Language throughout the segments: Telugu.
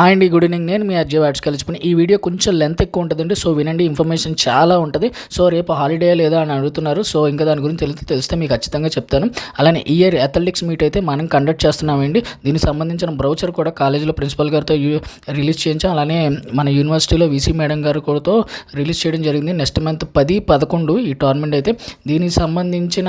అండి గుడ్ ఈవినింగ్. నేను మీ అజయ్ వాట్స్ కలిసిపోయి ఈ వీడియో కొంచెం లెంత్ ఎక్కువ ఉంటుందండి. సో వినండి, ఇన్ఫర్మేషన్ చాలా ఉంటుంది. సో రేపు హాలిడే లేదా అని అడుగుతున్నారు. సో ఇంకా దాని గురించి తెలిస్తే మీకు ఖచ్చితంగా చెప్తాను. అలానే ఈ ఇయర్ అథ్లెటిక్స్ మీట్ అయితే మనం కండక్ట్ చేస్తున్నామండి. దీనికి సంబంధించిన బ్రౌచర్ కూడా కాలేజీలో ప్రిన్సిపల్ గారితో రిలీజ్ చేయించాం. అలానే మన యూనివర్సిటీలో వీసీ మేడం గారు కూడా రిలీజ్ చేయడం జరిగింది. నెక్స్ట్ మంత్ 10, 11 ఈ టోర్నమెంట్ అయితే. దీనికి సంబంధించిన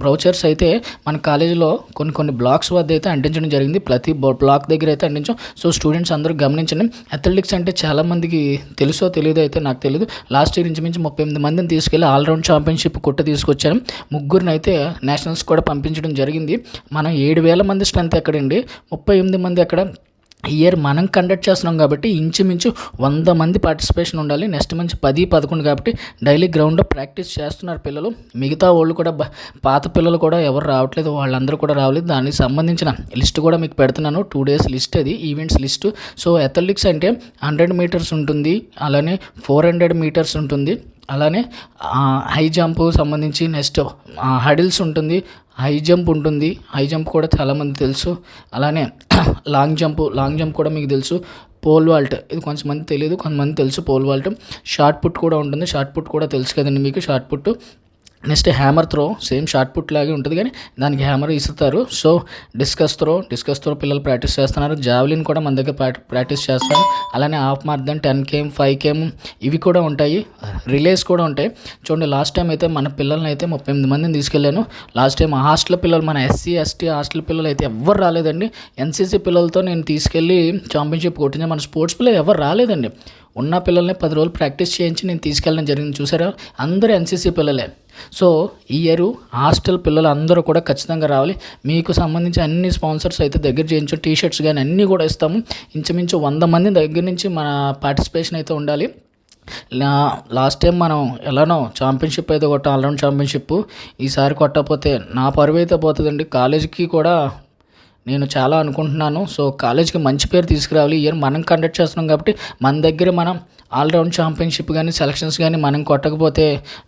బ్రౌచర్స్ అయితే మన కాలేజీలో కొన్ని బ్లాక్స్ వద్ద అయితే అంటించడం జరిగింది. ప్రతి బ్లాక్ దగ్గర అయితే అంటించాం. సో స్టూడెంట్స్ అందరూ గమనించండి. అథ్లెటిక్స్ అంటే చాలామందికి తెలుసో తెలియదో అయితే నాకు తెలియదు. లాస్ట్ ఇయర్ నుంచి 38 మందిని తీసుకెళ్ళి ఆల్రౌండ్ ఛాంపియన్షిప్ తీసుకొచ్చాను. ముగ్గురిని అయితే నేషనల్స్ కూడా పంపించడం జరిగింది. మనం 7,000 మంది స్ట్రెంత్ ఎక్కడండి, 38 మంది ఎక్కడ. ఇయర్ మనం కండక్ట్ చేస్తున్నాం కాబట్టి ఇంచుమించు 100 మంది పార్టిసిపేషన్ ఉండాలి. నెక్స్ట్ మంచి 10, 11 కాబట్టి డైలీ గ్రౌండ్లో ప్రాక్టీస్ చేస్తున్నారు పిల్లలు. మిగతా వాళ్ళు కూడా పాత పిల్లలు కూడా ఎవరు రావట్లేదు, వాళ్ళందరూ కూడా రావలేదు. దానికి సంబంధించిన లిస్ట్ కూడా మీకు పెడుతున్నాను. 2 days లిస్ట్, అది ఈవెంట్స్ లిస్టు. సో అథ్లెటిక్స్ అంటే 100 మీటర్స్ ఉంటుంది, అలానే 400 మీటర్స్ ఉంటుంది, అలానే హై జంప్ సంబంధించి నెక్స్ట్ హడిల్స్ ఉంటుంది, హై జంప్ ఉంటుంది. హై జంప్ కూడా చాలామంది తెలుసు. అలానే లాంగ్ జంప్ కూడా మీకు తెలుసు. పోల్ వాల్ట్, ఇది కొంతమంది తెలియదు, కొంతమంది తెలుసు పోల్ వాల్ట్. షార్ట్ పుట్ కూడా ఉంటుంది. షార్ట్ పుట్ కూడా తెలుసు కదండి మీకు, shot put. Next hammer throw, same shot put లాగే ఉంటుంది కానీ దానికి హ్యామర్ ఇస్తారు. సో డిస్కస్ త్రో పిల్లలు ప్రాక్టీస్ చేస్తున్నారు. జావలిన్ కూడా మన దగ్గర ప్రాక్టీస్ చేస్తారు. అలానే హాఫ్ మారథాన్, 10 km, 5 km ఇవి కూడా ఉంటాయి. రిలేస్ కూడా ఉంటాయి. చూడండి, లాస్ట్ టైం అయితే మన పిల్లల్ని అయితే 38 మందిని తీసుకెళ్ళాను. లాస్ట్ టైం హాస్టల్ పిల్లలు, మన SC, ST హాస్టల్ పిల్లలు అయితే ఎవ్వరు రాలేదండి. NCC పిల్లలతో నేను తీసుకెళ్ళి ఛాంపియన్షిప్ కొట్టించాను. మన స్పోర్ట్స్ పిల్లలు ఎవరు రాలేదండి. ఉన్న పిల్లల్ని 10 రోజులు ప్రాక్టీస్ చేయించి నేను తీసుకెళ్ళడం జరిగింది. చూసారా, అందరూ NCC పిల్లలే. సో ఈ ఇయర్ హాస్టల్ పిల్లలు అందరూ కూడా ఖచ్చితంగా రావాలి. మీకు సంబంధించి అన్ని స్పాన్సర్స్ అయితే దగ్గర చేయించు, టీషర్ట్స్ కానీ అన్నీ కూడా ఇస్తాము. ఇంచుమించు 100 మంది దగ్గర నుంచి మన పార్టిసిపేషన్ అయితే ఉండాలి. లాస్ట్ టైం మనం ఎలానో ఛాంపియన్షిప్ అయితే కొట్టాం, ఆల్రౌండ్ ఛాంపియన్షిప్. ఈసారి కొట్టకపోతే నా పరువు అయితే పోతుందండి. కాలేజీకి కూడా నేను చాలా అనుకుంటున్నాను. సో కాలేజ్కి మంచి పేరు తీసుకురావాలి. ఇయర్ మనం కండక్ట్ చేస్తున్నాం కాబట్టి మన దగ్గర మనం ఆల్రౌండ్ ఛాంపియన్షిప్ కానీ సెలక్షన్స్ కానీ మనం కొట్టకపోతే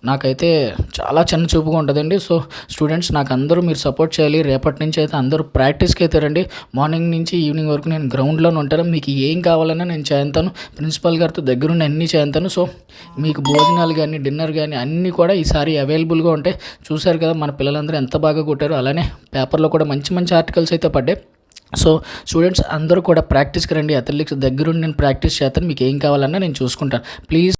నాకైతే చాలా చిన్న చూపుగా ఉంటుందండి. సో స్టూడెంట్స్ నాకు అందరూ మీరు సపోర్ట్ చేయాలి. రేపటి నుంచి అయితే అందరూ ప్రాక్టీస్కి అయితే రండి. మార్నింగ్ నుంచి ఈవినింగ్ వరకు నేను గ్రౌండ్లోనే ఉంటాను. మీకు ఏం కావాలన్నా నేను చేస్తాను. ప్రిన్సిపల్ గారితో దగ్గరుండి అన్నీ చేస్తాను. సో మీకు భోజనాలు కానీ డిన్నర్ కానీ అన్నీ కూడా ఈసారి అవైలబుల్గా ఉంటాయి. చూశారు కదా మన పిల్లలందరూ ఎంత బాగా కొట్టారు. అలానే పేపర్లో కూడా మంచి ఆర్టికల్స్ అయితే పడ్డాయి. సో స్టూడెంట్స్ అందరూ కూడా ప్రాక్టీస్కి రండి. అథ్లెటిక్స్ దగ్గరుండి నేను ప్రాక్టీస్ చేస్తాను. మీకు ఏం కావాలన్నా నేను చూసుకుంటాను. ప్లీజ్